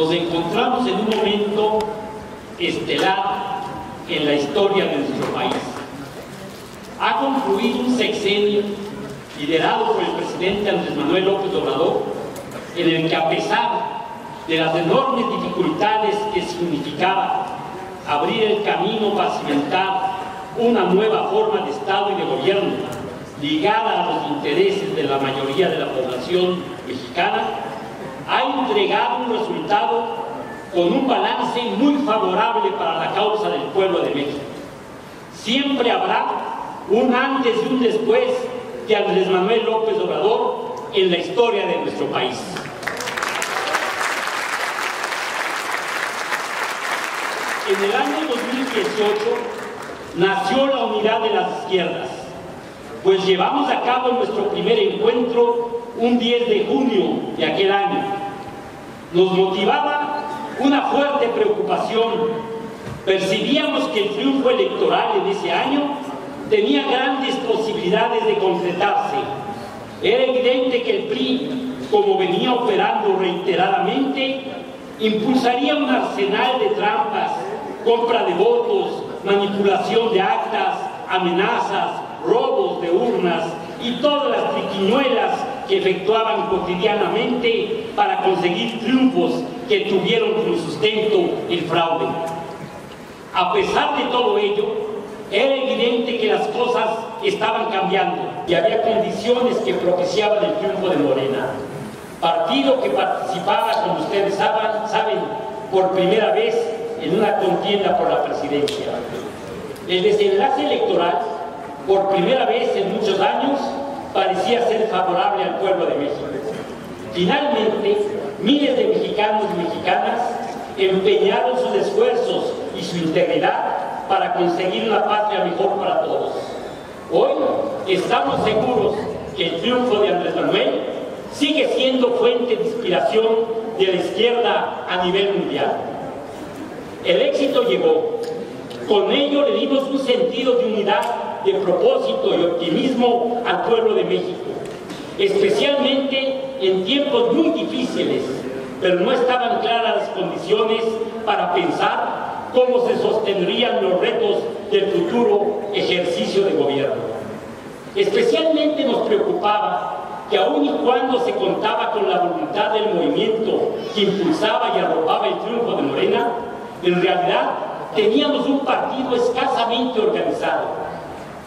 nos encontramos en un momento estelar en la historia de nuestro país. Ha concluido un sexenio liderado por el presidente Andrés Manuel López Obrador, en el que, a pesar de las enormes dificultades que significaba abrir el camino para cimentar una nueva forma de Estado y de gobierno ligada a los intereses de la mayoría de la población mexicana, ha entregado un resultado con un balance muy favorable para la causa del pueblo de México. Siempre habrá un antes y un después de Andrés Manuel López Obrador en la historia de nuestro país. En el año 2018 nació la unidad de las izquierdas, pues llevamos a cabo nuestro primer encuentro un 10 de junio de aquel año. Nos motivaba una fuerte preocupación. Percibíamos que el triunfo electoral en ese año tenía grandes posibilidades de concretarse. Era evidente que el PRI, como venía operando reiteradamente, impulsaría un arsenal de trampas, compra de votos, manipulación de actas, amenazas, robos de urnas y todas las triquiñuelas que efectuaban cotidianamente para conseguir triunfos que tuvieron como sustento el fraude. A pesar de todo ello, era evidente que las cosas estaban cambiando y había condiciones que propiciaban el triunfo de Morena, partido que participaba, como ustedes saben, por primera vez en una contienda por la presidencia. El desenlace electoral, por primera vez en muchos años, parecía ser favorable al pueblo de México. Finalmente, miles de mexicanos y mexicanas empeñaron sus esfuerzos y su integridad para conseguir una patria mejor para todos. Hoy estamos seguros que el triunfo de Andrés Manuel sigue siendo fuente de inspiración de la izquierda a nivel mundial. El éxito llegó. Con ello le dimos un sentido de unidad, de propósito y optimismo al pueblo de México, especialmente en tiempos muy difíciles, pero no estaban claras las condiciones para pensar cómo se sostendrían los retos del futuro ejercicio de gobierno. Especialmente nos preocupaba que, aun y cuando se contaba con la voluntad del movimiento que impulsaba y arropaba el triunfo de Morena, en realidad teníamos un partido escasamente organizado,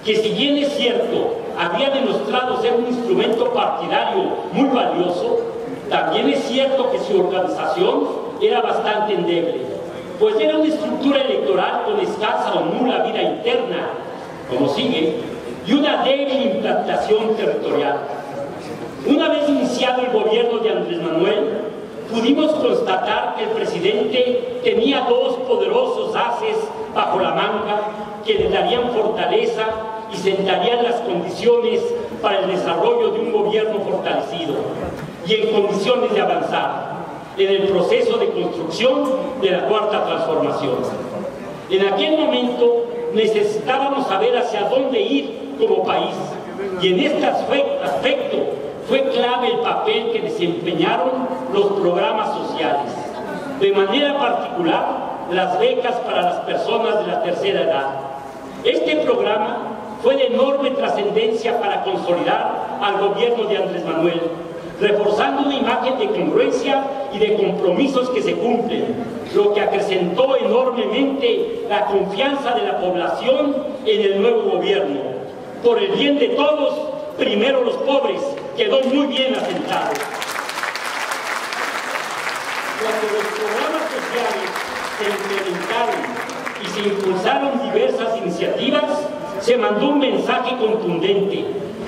que, si bien es cierto, había demostrado ser un instrumento partidario muy valioso, también es cierto que su organización era bastante endeble, pues era una estructura electoral con escasa o nula vida interna, como sigue, y una débil implantación territorial. Una vez iniciado el gobierno de Andrés Manuel, pudimos constatar que el presidente tenía dos poderosos ases bajo la manga que le darían fortaleza y sentarían las condiciones para el desarrollo de un gobierno fortalecido y en condiciones de avanzar en el proceso de construcción de la Cuarta Transformación. En aquel momento necesitábamos saber hacia dónde ir como país, y en este aspecto fue clave el papel que desempeñaron los programas sociales, de manera particular las becas para las personas de la tercera edad. Este programa fue de enorme trascendencia para consolidar al gobierno de Andrés Manuel, reforzando una imagen de congruencia y de compromisos que se cumplen, lo que acrecentó enormemente la confianza de la población en el nuevo gobierno. Por el bien de todos, primero los pobres, quedó muy bien asentado. Cuando los programas sociales se implementaron y se impulsaron diversas iniciativas, se mandó un mensaje contundente: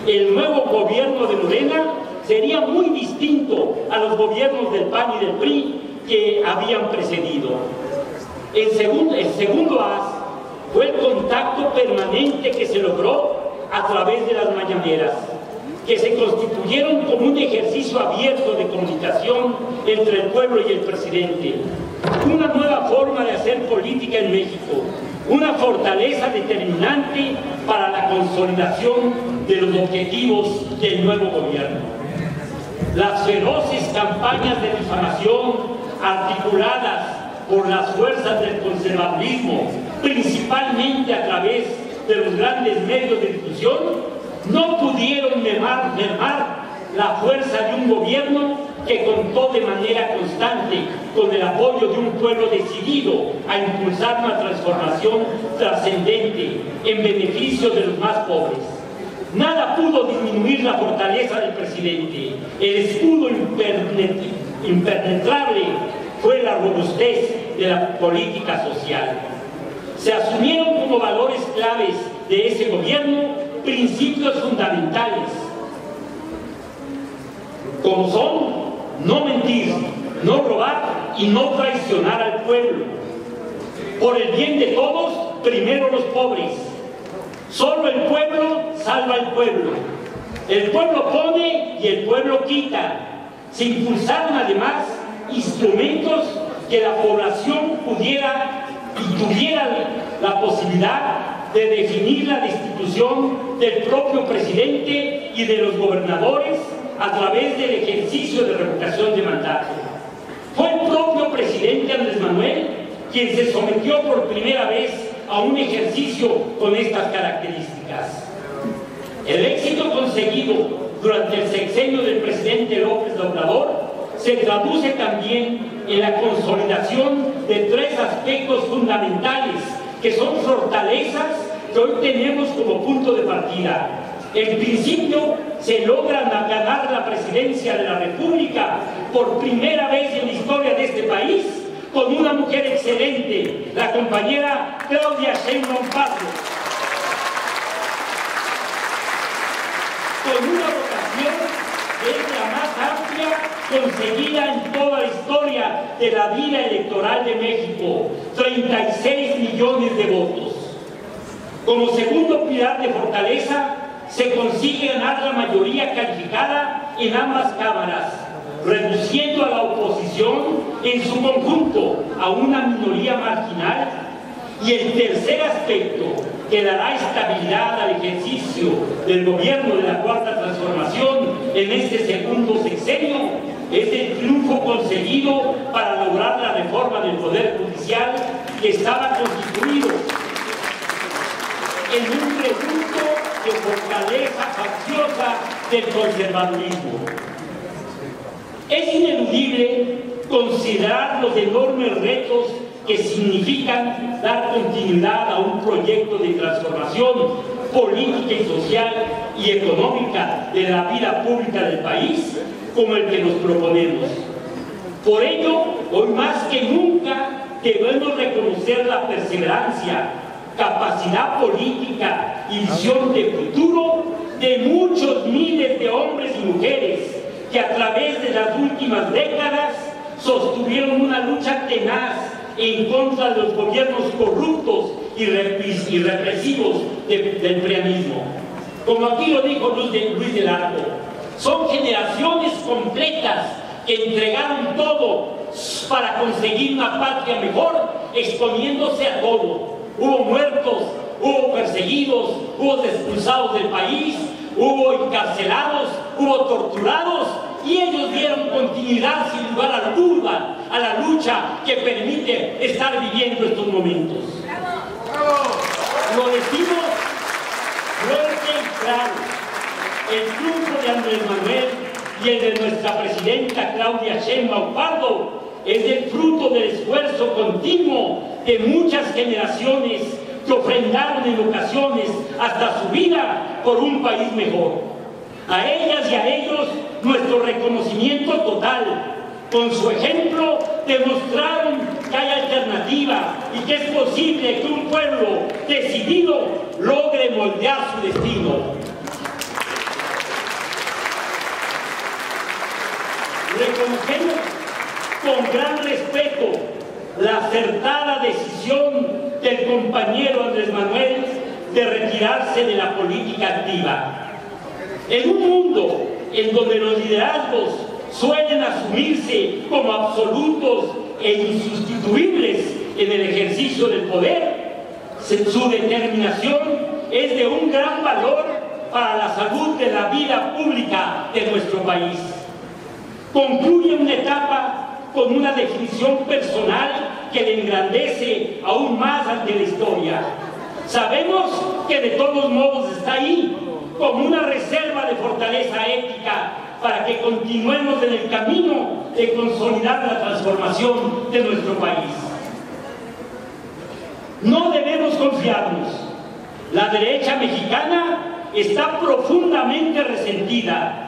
el nuevo gobierno de Morena sería muy distinto a los gobiernos del PAN y del PRI que habían precedido. El segundo as fue el contacto permanente que se logró a través de las mañaneras, que se constituyeron como un ejercicio abierto de comunicación entre el pueblo y el presidente. Una nueva forma de hacer política en México, una fortaleza determinante para la consolidación de los objetivos del nuevo gobierno. Las feroces campañas de difamación, articuladas por las fuerzas del conservadurismo, principalmente a través de los grandes medios de difusión, no pudieron mermar la fuerza de un gobierno que contó de manera constante con el apoyo de un pueblo decidido a impulsar una transformación trascendente en beneficio de los más pobres. Nada pudo disminuir la fortaleza del presidente. El escudo impenetrable fue la robustez de la política social. Se asumieron como valores claves de ese gobierno principios fundamentales, como son no mentir, no robar y no traicionar al pueblo. Por el bien de todos, primero los pobres. Solo el pueblo salva al pueblo. El pueblo pone y el pueblo quita. Se impulsaron además instrumentos que la población pudiera y tuviera la posibilidad de definir la destitución del propio presidente y de los gobernadores a través del ejercicio de revocación de mandato. Fue el propio presidente Andrés Manuel quien se sometió por primera vez a un ejercicio con estas características. El éxito conseguido durante el sexenio del presidente López Obrador se traduce también en la consolidación de tres aspectos fundamentales que son fortalezas que hoy tenemos como punto de partida. En principio, se logra ganar la presidencia de la República por primera vez en la historia de este país con una mujer excelente, la compañera Claudia Sheinbaum Pardo, con una votación que es la más amplia conseguida en toda la historia de la vida electoral de México, 36 millones de votos. Como segundo pilar de fortaleza, se consigue ganar la mayoría calificada en ambas cámaras, reduciendo a la oposición en su conjunto a una minoría marginal. Y el tercer aspecto que dará estabilidad al ejercicio del gobierno de la Cuarta Transformación en este segundo sexenio es el triunfo conseguido para lograr la reforma del Poder Judicial, que estaba constituido en un reducto de fortaleza facciosa del conservadurismo. Es ineludible considerar los enormes retos que significan dar continuidad a un proyecto de transformación política y social y económica de la vida pública del país como el que nos proponemos. Por ello, hoy más que nunca debemos reconocer la perseverancia, capacidad política y visión de futuro de muchos miles de hombres y mujeres que a través de las últimas décadas sostuvieron una lucha tenaz en contra de los gobiernos corruptos y represivos del prianismo. Como aquí lo dijo Luis del Arco, son generaciones completas que entregaron todo para conseguir una patria mejor, exponiéndose a todo. Hubo muertos, hubo perseguidos, hubo expulsados del país, hubo encarcelados, hubo torturados, y ellos dieron continuidad sin lugar a duda a la lucha que permite estar viviendo estos momentos. Lo decimos fuerte y claro: el triunfo de Andrés Manuel y el de nuestra presidenta Claudia Sheinbaum Pardo es el fruto del esfuerzo continuo de muchas generaciones que ofrendaron en ocasiones hasta su vida por un país mejor. A ellas y a ellos nuestro reconocimiento total. Con su ejemplo demostraron que hay alternativa y que es posible que un pueblo decidido logre moldear su destino. Reconocemos con gran respeto la acertada decisión del compañero Andrés Manuel de retirarse de la política activa. En un mundo en donde los liderazgos suelen asumirse como absolutos e insustituibles en el ejercicio del poder, su determinación es de un gran valor para la salud de la vida pública de nuestro país. Concluye una etapa con una definición personal que le engrandece aún más ante la historia. Sabemos que de todos modos está ahí, como una reserva de fortaleza ética para que continuemos en el camino de consolidar la transformación de nuestro país. No debemos confiarnos. La derecha mexicana está profundamente resentida,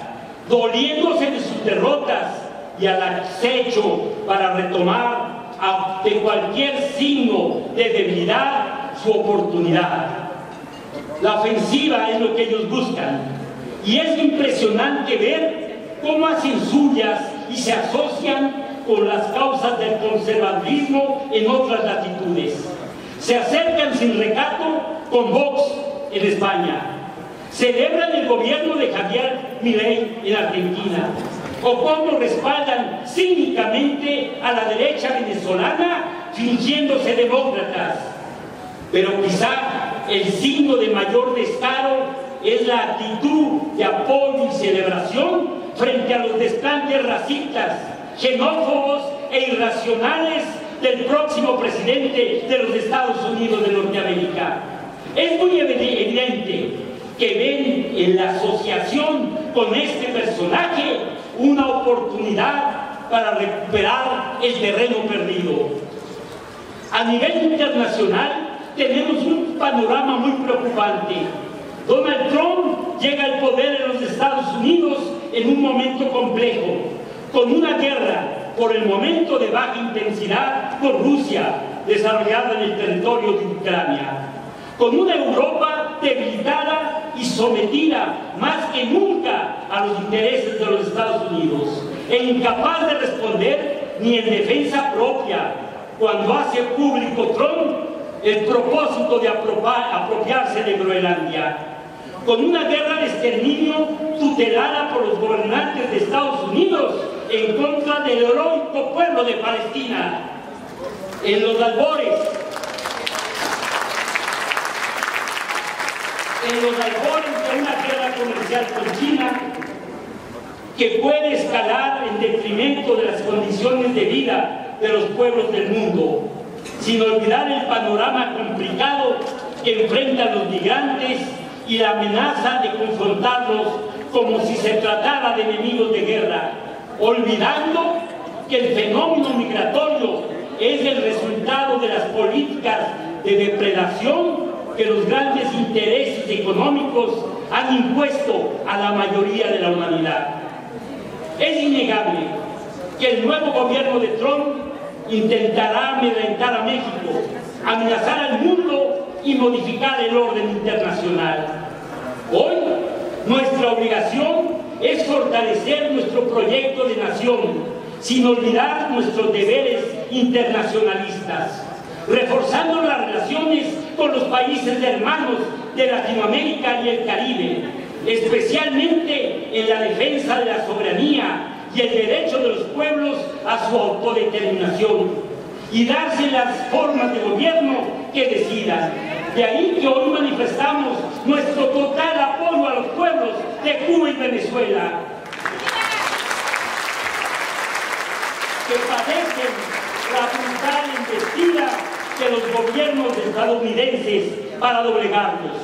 doliéndose de sus derrotas y al acecho para retomar ante cualquier signo de debilidad su oportunidad. La ofensiva es lo que ellos buscan, y es impresionante ver cómo hacen suyas y se asocian con las causas del conservadurismo en otras latitudes. Se acercan sin recato con Vox en España, celebran el gobierno de Javier Milei en Argentina, o cómo respaldan cínicamente a la derecha venezolana fingiéndose demócratas. Pero quizá el signo de mayor descaro es la actitud de apoyo y celebración frente a los desplantes racistas, xenófobos e irracionales del próximo presidente de los Estados Unidos de Norteamérica. Es muy evidente que ven en la asociación con este personaje una oportunidad para recuperar el terreno perdido. A nivel internacional tenemos un panorama muy preocupante. Donald Trump llega al poder en los Estados Unidos en un momento complejo, con una guerra por el momento de baja intensidad con Rusia, desarrollada en el territorio de Ucrania, con una Europa debilitada y sometida más que nunca a los intereses de los Estados Unidos, e incapaz de responder ni en defensa propia, cuando hace público Trump el propósito de apropiarse de Groenlandia, con una guerra de exterminio tutelada por los gobernantes de Estados Unidos en contra del heroico pueblo de Palestina, en los albores de una guerra comercial con China que puede escalar en detrimento de las condiciones de vida de los pueblos del mundo, sin olvidar el panorama complicado que enfrentan los migrantes y la amenaza de confrontarlos como si se tratara de enemigos de guerra, olvidando que el fenómeno migratorio es el resultado de las políticas de depredación que los grandes intereses económicos han impuesto a la mayoría de la humanidad. Es innegable que el nuevo gobierno de Trump intentará amedrentar a México, amenazar al mundo y modificar el orden internacional. Hoy, nuestra obligación es fortalecer nuestro proyecto de nación, sin olvidar nuestros deberes internacionalistas, reforzando las relaciones con los países hermanos de Latinoamérica y el Caribe, especialmente en la defensa de la soberanía y el derecho de los pueblos a su autodeterminación, y darse las formas de gobierno que decidan. De ahí que hoy manifestamos nuestro total apoyo a los pueblos de Cuba y Venezuela, que padecen la brutal embestida de los gobiernos estadounidenses para doblegarlos.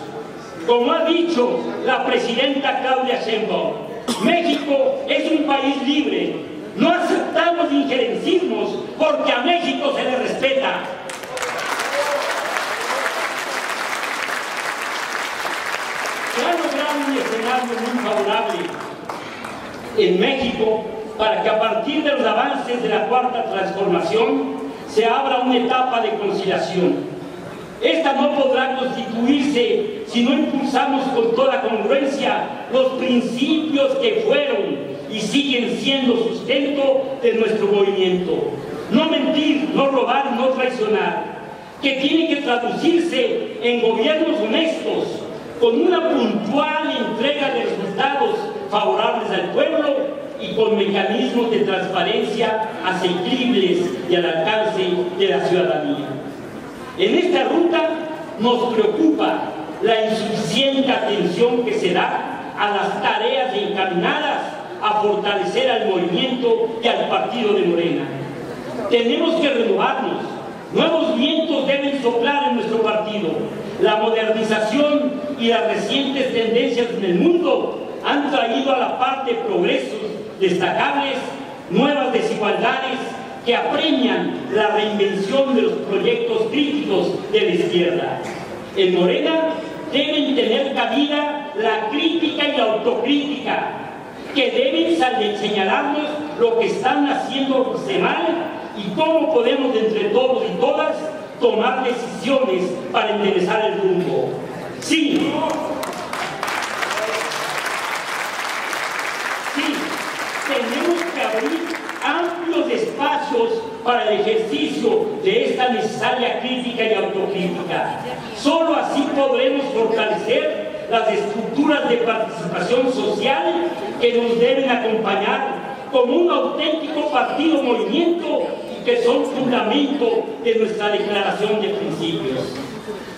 Como ha dicho la presidenta Claudia Sheinbaum, México es un país libre. No aceptamos injerencismos porque a México se le respeta. Se ha logrado un escenario muy favorable en México para que a partir de los avances de la Cuarta Transformación se abra una etapa de conciliación. Esta no podrá constituirse si no impulsamos con toda congruencia los principios que fueron y siguen siendo sustento de nuestro movimiento. No mentir, no robar, no traicionar, que tiene que traducirse en gobiernos honestos, con una puntual entrega de resultados favorables al pueblo y con mecanismos de transparencia asequibles y al alcance de la ciudadanía. En esta ruta nos preocupa la insuficiente atención que se da a las tareas encaminadas a fortalecer al movimiento y al partido de Morena. Tenemos que renovarnos. Nuevos vientos deben soplar en nuestro partido. La modernización y las recientes tendencias en el mundo han traído a la par de progresos destacables nuevas desigualdades que apremian la reinvención de los proyectos críticos de la izquierda. En Morena deben tener cabida la crítica y la autocrítica, que deben señalarnos lo que están haciendo mal y cómo podemos entre todos y todas tomar decisiones para enderezar el rumbo. Sí, tenemos que abrir amplios espacios para el ejercicio de esta necesaria crítica y autocrítica. Solo así podremos fortalecer las estructuras de participación social que nos deben acompañar como un auténtico partido-movimiento y que son fundamento de nuestra declaración de principios.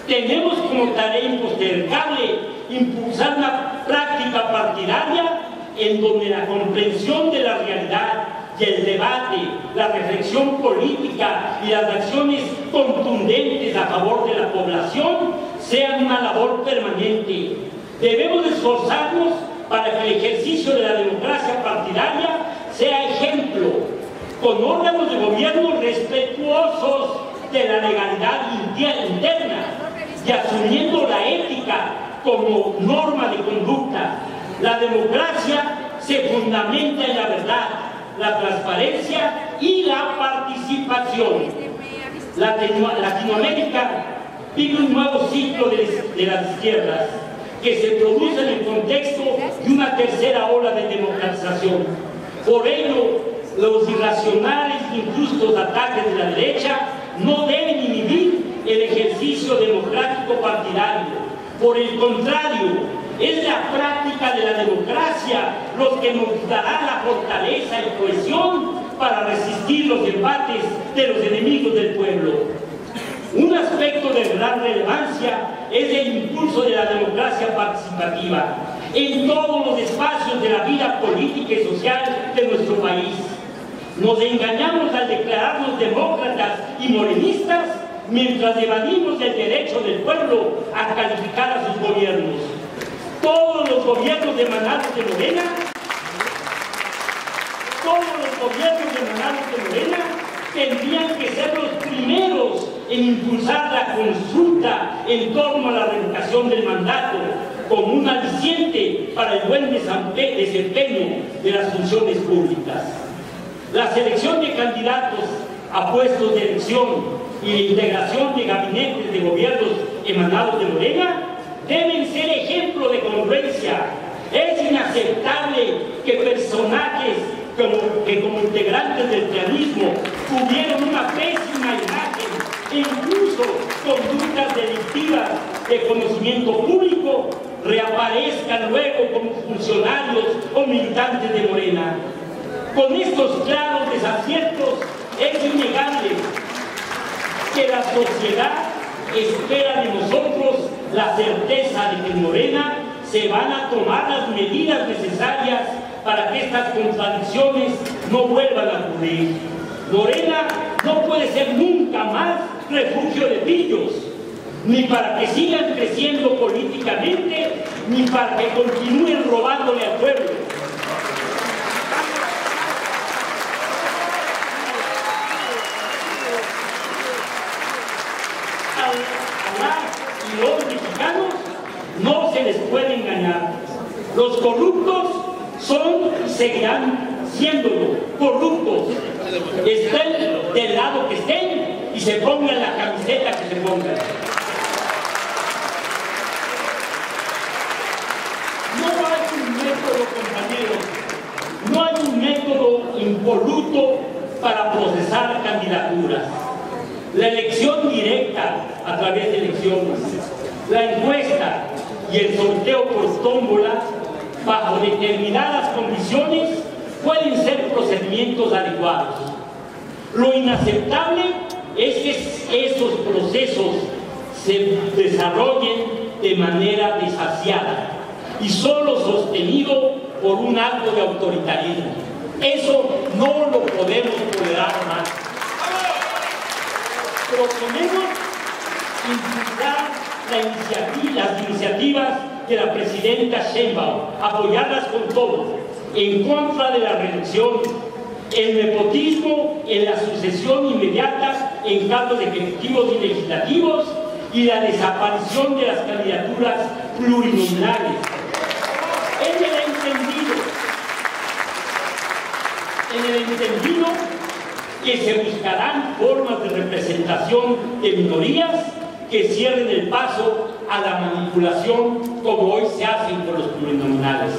Tenemos como tarea impostergable impulsar una práctica partidaria en donde la comprensión de la realidad y el debate, la reflexión política y las acciones contundentes a favor de la población sean una labor permanente. Debemos esforzarnos para que el ejercicio de la democracia partidaria sea ejemplo, con órganos de gobierno respetuosos de la legalidad interna y asumiendo la ética como norma de conducta. La democracia se fundamenta en la verdad, la transparencia y la participación. Latinoamérica vive un nuevo ciclo de las izquierdas que se produce en el contexto de una tercera ola de democratización. Por ello, los irracionales e injustos ataques de la derecha no deben inhibir el ejercicio democrático partidario. Por el contrario, es la práctica de la democracia lo que nos dará la fortaleza y cohesión para resistir los embates de los enemigos del pueblo. Un aspecto de gran relevancia es el impulso de la democracia participativa en todos los espacios de la vida política y social de nuestro país. Nos engañamos al declararnos demócratas y morenistas mientras evadimos el derecho del pueblo a calificar a sus gobiernos. Todos los gobiernos emanados de Morena, tendrían que ser los primeros en impulsar la consulta en torno a la revocación del mandato como un aliciente para el buen desempeño de las funciones públicas. La selección de candidatos a puestos de elección y la integración de gabinetes de gobiernos emanados de Morena deben ser ejemplo de congruencia. Es inaceptable que personajes como integrantes del peronismo tuvieron una pésima imagen e incluso conductas delictivas de conocimiento público reaparezcan luego como funcionarios o militantes de Morena. Con estos claros desaciertos es innegable que la sociedad espera de nosotros la certeza de que en Morena se van a tomar las medidas necesarias para que estas contradicciones no vuelvan a ocurrir. Morena no puede ser nunca más refugio de pillos, ni para que sigan creciendo políticamente, ni para que continúen robándole al pueblo. Y los mexicanos no se les puede engañar. Los corruptos son y seguirán siéndolo, corruptos. Estén del lado que estén y se pongan la camiseta que se pongan. No hay un método, compañeros, no hay un método impoluto para procesar candidaturas. La elección directa a través de elecciones, la encuesta y el sorteo por tómbola bajo determinadas condiciones pueden ser procedimientos adecuados. Lo inaceptable es que esos procesos se desarrollen de manera desasiada y solo sostenido por un acto de autoritarismo. Eso no lo podemos tolerar más. Proponemos impulsar las iniciativas de la presidenta Sheinbaum, apoyarlas con todo, en contra de la reelección, el nepotismo en la sucesión inmediata en cargos ejecutivos y legislativos y la desaparición de las candidaturas plurinominales. En el entendido que se buscarán formas de representación de minorías que cierren el paso a la manipulación como hoy se hacen con los plurinominales.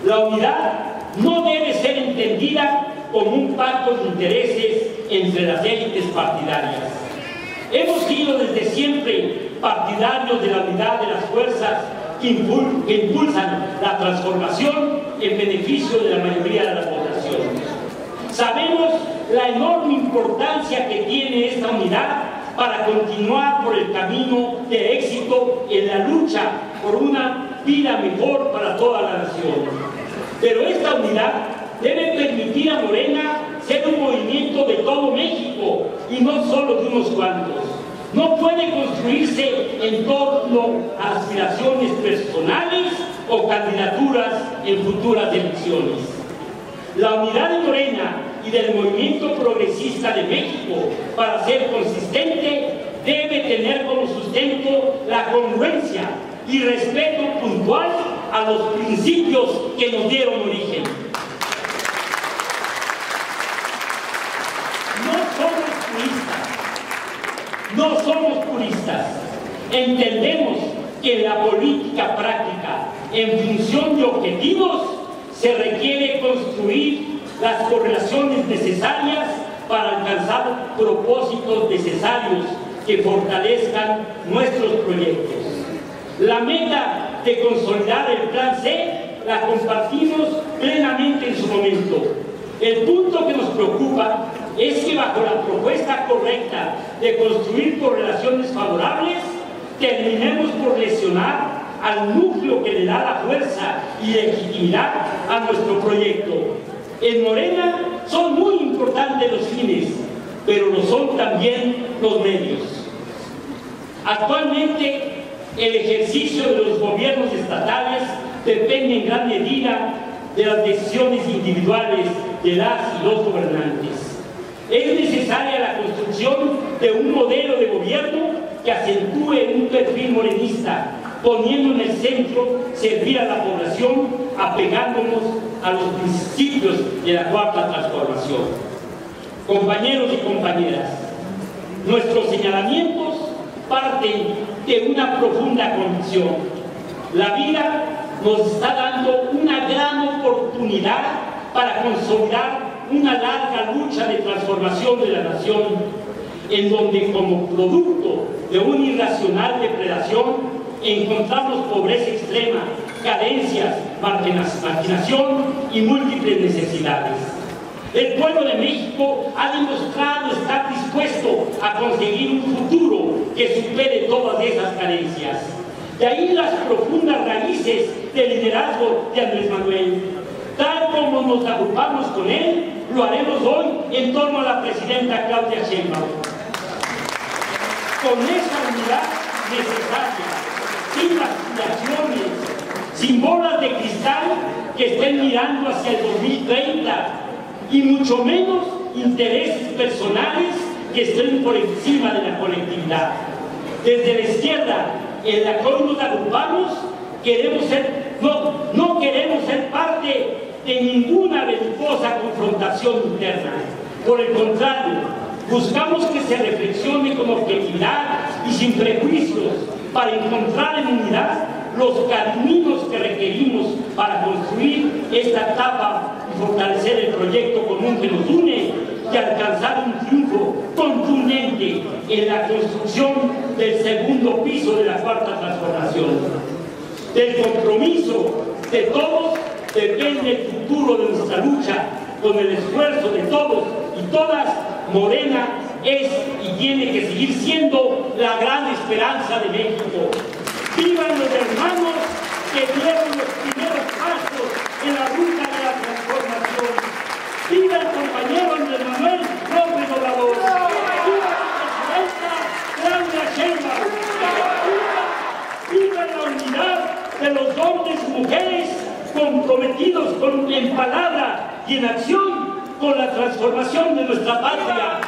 La unidad no debe ser entendida como un pacto de intereses entre las élites partidarias. Hemos sido desde siempre partidarios de la unidad de las fuerzas que impulsan la transformación en beneficio de la mayoría de la población. Sabemos la enorme importancia que tiene esta unidad para continuar por el camino de éxito en la lucha por una vida mejor para toda la nación. Pero esta unidad debe permitir a Morena ser un movimiento de todo México y no solo de unos cuantos. No puede construirse en torno a aspiraciones personales o candidaturas en futuras elecciones. La unidad de Morena y del movimiento progresista de México, para ser consistente, debe tener como sustento la congruencia y respeto puntual a los principios que nos dieron origen. No somos puristas. Entendemos que en la política práctica, en función de objetivos, se requiere construir las correlaciones necesarias para alcanzar propósitos necesarios que fortalezcan nuestros proyectos. La meta de consolidar el Plan C la compartimos plenamente en su momento. El punto que nos preocupa es que bajo la propuesta correcta de construir correlaciones favorables, terminemos por lesionar al núcleo que le da la fuerza y legitimidad a nuestro proyecto. En Morena son muy importantes los fines, pero lo son también los medios. Actualmente, el ejercicio de los gobiernos estatales depende en gran medida de las decisiones individuales de las y los gobernantes. Es necesaria la construcción de un modelo de gobierno que acentúe un perfil morenista, poniendo en el centro servir a la población, apegándonos a los principios de la cuarta transformación. Compañeros y compañeras, nuestros señalamientos parten de una profunda convicción. La vida nos está dando una gran oportunidad para consolidar una larga lucha de transformación de la nación, en donde como producto de una irracional depredación encontramos pobreza extrema, carencias, marginación y múltiples necesidades. El pueblo de México ha demostrado estar dispuesto a conseguir un futuro que supere todas esas carencias. De ahí las profundas raíces del liderazgo de Andrés Manuel. Tal como nos agrupamos con él, lo haremos hoy en torno a la presidenta Claudia Sheinbaum. Con esa unidad necesaria, sin aspiraciones, sin bolas de cristal que estén mirando hacia el 2030 y mucho menos intereses personales que estén por encima de la colectividad. Desde la izquierda, en la que hoy nos agrupamos, no queremos ser parte de ninguna belicosa confrontación interna. Por el contrario, buscamos que se reflexione con objetividad y sin prejuicios para encontrar en unidad los caminos que requerimos para construir esta etapa y fortalecer el proyecto común que nos une y alcanzar un triunfo contundente en la construcción del segundo piso de la cuarta transformación. Del compromiso de todos depende el futuro de nuestra lucha. Con el esfuerzo de todos y todas, Morena es y tiene que seguir siendo la gran esperanza de México. ¡Vivan los hermanos que dieron los primeros pasos en la ruta de la transformación! ¡Viva el compañero Andrés Manuel López Obrador! ¡Viva el presidente! viva la unidad de los hombres y mujeres comprometidos en palabra y en acción con la transformación de nuestra patria.